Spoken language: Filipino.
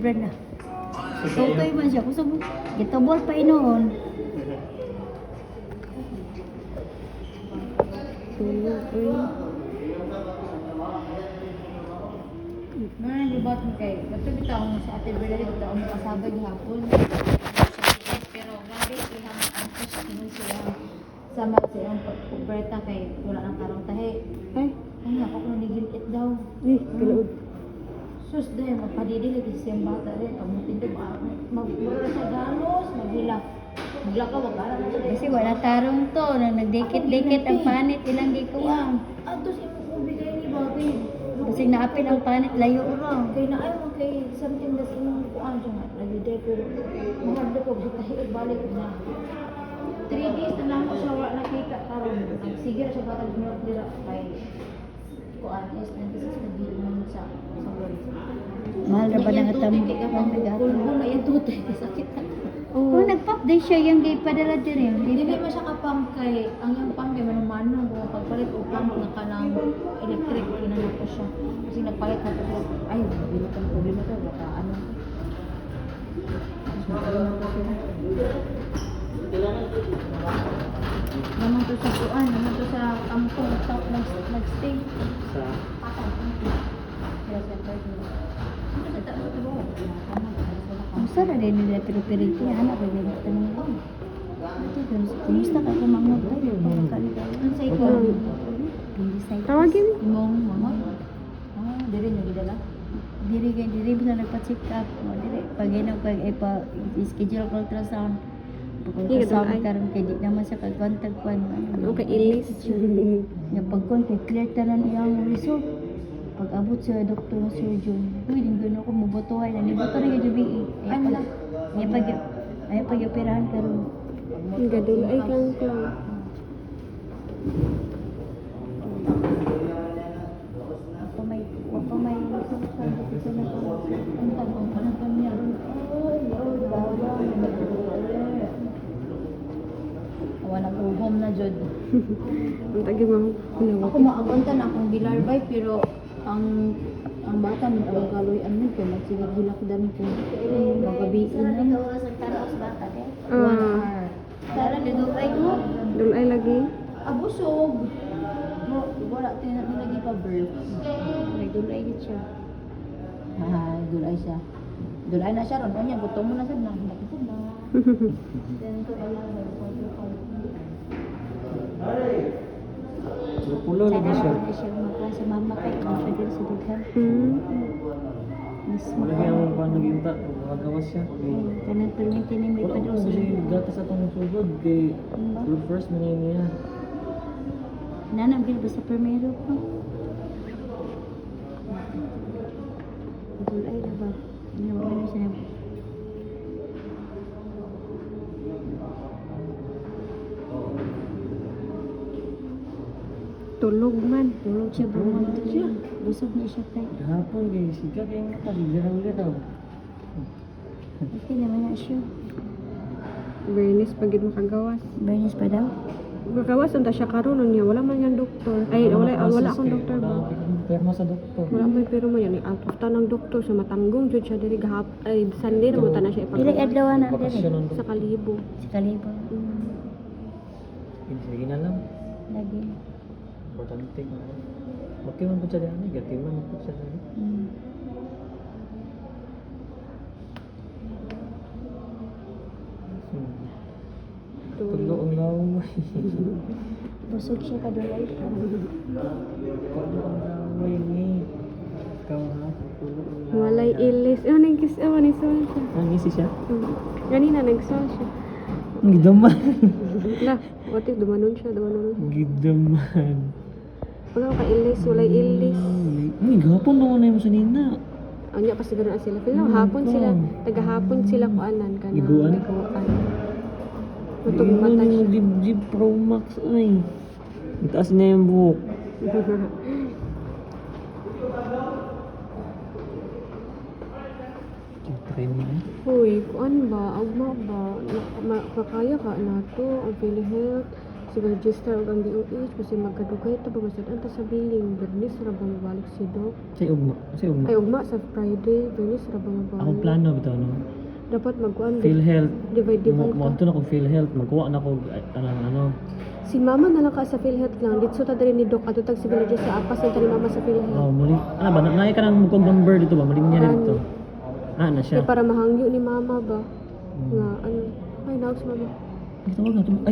Brad na. Okay man siya. Kusog, gitobol pa inoon. Mga libat mo kay, bato bitaw sa ate Bernadette, bitaw mo kasagay hapon. Pero grabe ilang antos kini sila sama sa iyang pagkuberta kay wala nang karong tahi. Ay, Ay, ako kung nagiliit daw. kalaod. Sus dahil magpadidi lagi siyang bata rin. Pag matindog, magmura sa galos, maghilak. Maglakaw, wag-ara na siya. Kasi wala tarong to. Nang nagdikit-dikit ang panit, ilang gikuwang. Atos imong bigay ni Bobby. Kasi naapil ang panit, layo uro. Kay na ayaw mo kay something das imong kuan siya nga. Nagday pero mahal ko sa tahiig balik na. 3 days na lang ko siya wala nakita karon. Nagsige ra siya batang milk dira kay kuan is nagsis na di man sa world. Mahal na ba nga tamo? Kulbo na yung tutay sakit na. Oh, nagpap day siya yung gay padala din. Dili man siya kapam kay ang yung pam kay manumano kung pagpalit o pam na kanang electric kinana ko siya. Kasi nagpalit na ko ay dili ka problema to baka ano. Naman to sa kuan, naman to sa kampong top nagstay. Sa Kaya sa party. Ano sa taas ito ba? Kumusta na din nila pero-periti? Anak ko din ito naman ko. Kumusta ka kumamot tayo? Ang sa ito. Tawagin. Imong mamot. Ah, dili niyo gidala. Diri bisa nagpa-check up. Diri pag ino pag schedule ko ultrasound. Ultrasound karon kay di naman siya kag-contact kwan. Ano ka ilis? Nga pagkon kay clear tanan iyang result. Pag abot sa doktor ng surgeon, uy, din gano'n ako mabutuhay na. Nibuto na yung gabi eh. Ay pag-operahan karon. Ang gadol ay kang ko. Wapa may sabi ko sa mga ang tanong pa niya ron. Wala ko home na jud. Ang tagi mo. Ako maagonta na akong bilarbay pero ang bata min ang kaloy amin ko nagsigilak dan ko magabi na oras ang taros baka de. 1 hour. Tara dudugay ko. Dul ay lagi. Abusog. Wala lagi pa birth. Nagdulay gid siya. Dulay siya. Dulay na siya ron. Kanya gutom mo na sad na. Nakita na. Then ko alam pulo lagi siya. Sana siya magkuha sa mama kay kung siya din sa dughan. Mismo. Lagi ang panaginta, magawas siya. Kanang permiti ni may Wala ko padros. kasi gatas atong sugod kay first man niya. Nanam gid basta primero ko. Dulay na ba? Hindi mo siya na. Tulog man. Tulog siya, bumangon siya. Busog na siya kay. Hapon kay siga kay mata giraw-giraw. Okay naman na siya. Bernis pagid makagawas. Bernis pa daw. Makagawas unta siya karon niya. Wala man yang doktor. Ay wala akong doktor ba. Perma sa doktor. Wala may pero man yan. Out of town ng doktor sa matanggong jud siya diri gahap ay Sunday ra mo ta na siya Dili ipagawas. adlaw na Bakasyon dili. ng Sa Kalibo. Si Kalibo. Sige na lang. Lagi. Importante nga. Okay man po siya dyan. Gati man po siya dyan. Tulo ang lawa mo. Busog siya kadulay siya. Tulo ang lawa ni. Ikaw ha? Tulo ang lawa. Walay ilis. Nagkis nisol siya. Ang isi siya? Ganina nagsol siya. Ang gidaman. La, what if dumanon siya, dumanon. Gidaman. Wala ka ilis, walay ilis. Ay, gapon naman na yung sa nina. Anya pa siguro sila. Pero hapon sila, tagahapon sila kuanan ka na. Iguan? Nagkuhaan. Tutong Ayun mata yung siya. Dibdib Pro Max ay. Itaas niya yung buhok. Try mo na. Uy, kuan ba? Agma ba? Makakaya ka na to. Ang PhilHealth. Sige, register og ang DOH kasi magkadugay ta ba masadan ta sa billing. Bernis ra ba mabalik si Doc? Say ugma. Ay ugma sa Friday, Bernis ra ba mabalik? Akong plano bitaw no. Dapat magkuan PhilHealth. divide Mo ta. adto na ko PhilHealth, magkuha na ko tanang ano. Si mama na lang ka sa PhilHealth lang. Dito ta diri ni Doc ato tag si Villages sa apas ni mama sa PhilHealth. Oh, muli. Ano ba? Naay ka nang mukong number dito ba? Muling niya dito. Ah, na Kaya siya. para mahangyo ni mama ba? Nga ano? Ay, naog si mama. Ay, tawag na. Ay,